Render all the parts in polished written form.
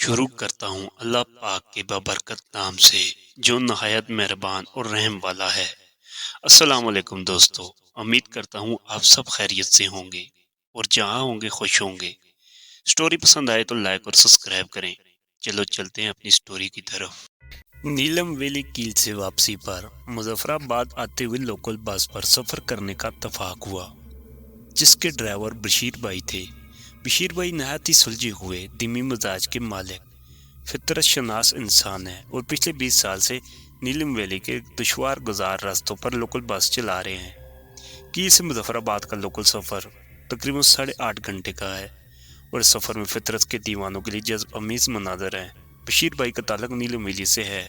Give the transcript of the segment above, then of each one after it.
شروع کرتا ہوں اللہ پاک کے بابرکت نام سے جو نہایت مہربان اور رحم والا ہے۔ السلام علیکم دوستو، امید کرتا ہوں آپ سب خیریت سے ہوں گے اور جہاں ہوں گے خوش ہوں گے۔ سٹوری پسند آئے تو لائک اور سبسکرائب کریں۔ چلو چلتے ہیں اپنی سٹوری کی طرف۔ نیلم ویلی کیل سے واپسی پر مظفر آباد آتے ہوئے لوکل بس پر سفر کرنے کا اتفاق ہوا، جس کے ڈرائیور بشیر بھائی تھے۔ بشیر بھائی نہایت ہی سلجھے ہوئے دمی مزاج کے مالک، فطرت شناس انسان ہیں اور پچھلے 20 سال سے نیلم ویلی کے دشوار گزار راستوں پر لوکل بس چلا رہے ہیں۔ کیل سے مظفر آباد کا لوکل سفر تقریباً 8.5 گھنٹے کا ہے اور اس سفر میں فطرت کے دیوانوں کے لیے جذب امیز مناظر ہیں۔ بشیر بھائی کا تعلق نیلم ویلی سے ہے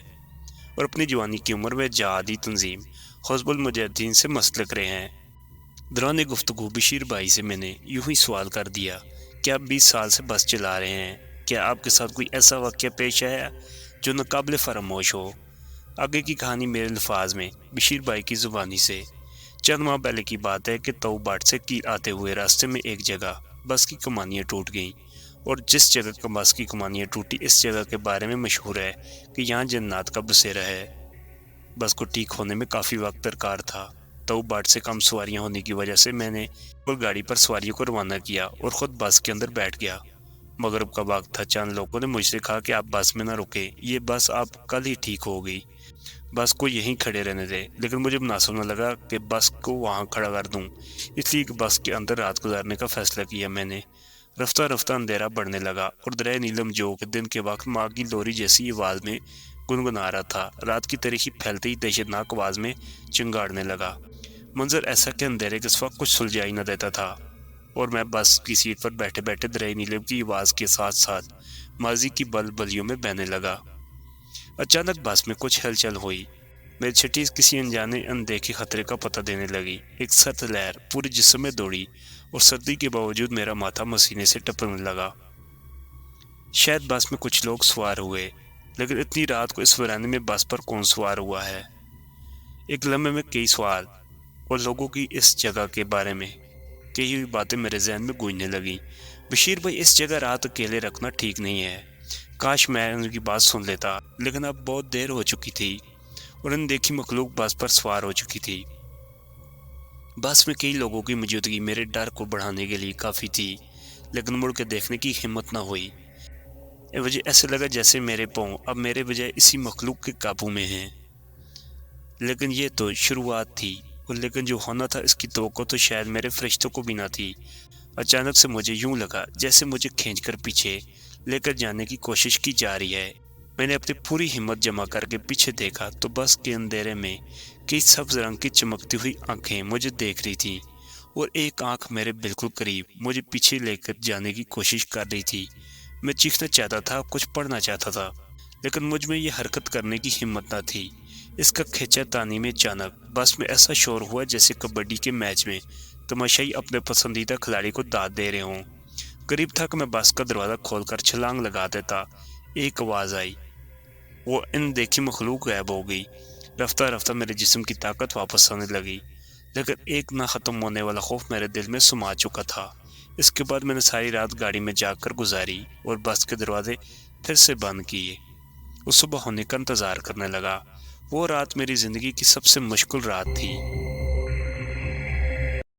اور اپنی جوانی کی عمر میں جہادی تنظیم حزب المجاہدین سے منسلک رہے ہیں۔ دوران گفتگو بشیر بھائی سے میں نے یوں ہی سوال کر دیا کہ آپ 20 سال سے بس چلا رہے ہیں، کیا آپ کے ساتھ کوئی ایسا واقعہ پیش آیا جو ناقابل فراموش ہو؟ آگے کی کہانی میرے الفاظ میں بشیر بھائی کی زبانی سے۔ چند ماہ پہلے کی بات ہے کہ تو باٹ سے کیل آتے ہوئے راستے میں ایک جگہ بس کی کمانیاں ٹوٹ گئیں، اور جس جگہ کا بس کی کمانیاں ٹوٹی اس جگہ کے بارے میں مشہور ہے کہ یہاں جنات کا بسیرا ہے۔ بس کو ٹھیک ہونے میں کافی وقت درکار تھا۔ تو باٹ سے کم سواریاں ہونے کی وجہ سے میں نے گاڑی پر سواریوں کو روانہ کیا اور خود بس کے اندر بیٹھ گیا۔ مغرب کا وقت تھا۔ چند لوگوں نے مجھ سے کہا کہ آپ بس میں نہ رکیں، یہ بس آپ کل ہی ٹھیک ہو گئی، بس کو یہیں کھڑے رہنے دیں۔ لیکن مجھے مناسب نہ لگا کہ بس کو وہاں کھڑا کر دوں، اس لیے کہ بس کے اندر رات گزارنے کا فیصلہ کیا میں نے۔ رفتہ رفتہ اندھیرا بڑھنے لگا اور دریا نیلم جو کہ دن کے وقت ماں کی لوری جیسی آواز میں گنگنا رہا تھا، رات کی تاریکی پھیلتے ہی دہشتناک آواز میں چنگاڑنے لگا۔ منظر ایسا کہ اندھیرے کے سوا کچھ سلجھائی نہ دیتا تھا، اور میں بس کی سیٹ پر بیٹھے بیٹھے دریا نیلم کی آواز کے ساتھ ساتھ ماضی کی بلبلیوں میں بہنے لگا۔ اچانک بس میں کچھ ہلچل ہوئی، میری چھٹی کسی انجانے اندیکھے خطرے کا پتہ دینے لگی۔ ایک سرد لہر پورے جسم میں دوڑی اور سردی کے باوجود میرا ماتھا مسینے سے ٹپکنے لگا۔ شاید بس میں کچھ لوگ سوار ہوئے، لیکن اتنی رات کو اس ویرانے میں بس پر کون سوار ہوا ہے؟ ایک لمحے میں کئی سوال اور لوگوں کی اس جگہ کے بارے میں کئی ہوئی باتیں میرے ذہن میں گونجنے لگیں۔ بشیر بھائی، اس جگہ رات اکیلے رکھنا ٹھیک نہیں ہے۔ کاش میں ان کی بات سن لیتا، لیکن اب بہت دیر ہو چکی تھی اور ان دیکھی مخلوق بس پر سوار ہو چکی تھی۔ بس میں کئی لوگوں کی موجودگی میرے ڈر کو بڑھانے کے لیے کافی تھی، لیکن مڑ کے دیکھنے کی ہمت نہ ہوئی۔ مجھے ایسے لگا جیسے میرے پاؤں اب میرے بجائے اسی مخلوق کے قابو میں ہیں۔ لیکن یہ تو شروعات تھی، اور لیکن جو ہونا تھا اس کی توقع تو شاید میرے فرشتوں کو بھی نہ تھی۔ اچانک سے مجھے یوں لگا جیسے مجھے کھینچ کر پیچھے لے کر جانے کی کوشش کی جا رہی ہے۔ میں نے اپنی پوری ہمت جمع کر کے پیچھے دیکھا تو بس کے اندھیرے میں کئی سبز رنگ کی چمکتی ہوئی آنکھیں مجھے دیکھ رہی تھیں، اور ایک آنکھ میرے بالکل قریب مجھے پیچھے لے کر جانے کی کوشش کر رہی تھی۔ میں چیخنا چاہتا تھا، کچھ پڑھنا چاہتا تھا، لیکن مجھ میں یہ حرکت کرنے کی ہمت نہ تھی۔ اس کا کھینچا تانی میں اچانک بس میں ایسا شور ہوا جیسے کبڈی کے میچ میں تماشائی اپنے پسندیدہ کھلاڑی کو داد دے رہے ہوں۔ قریب تھا کہ میں بس کا دروازہ کھول کر چھلانگ لگا دیتا۔ ایک آواز آئی، وہ ان دیکھی مخلوق غائب ہو گئی۔ رفتہ رفتہ میرے جسم کی طاقت واپس آنے لگی، لیکن ایک نہ ختم ہونے والا خوف میرے دل میں سما چکا تھا۔ اس کے بعد میں نے ساری رات گاڑی میں جاگ کر گزاری اور بس کے دروازے پھر سے بند کیے اور صبح ہونے کا انتظار کرنے لگا۔ وہ رات میری زندگی کی سب سے مشکل رات تھی۔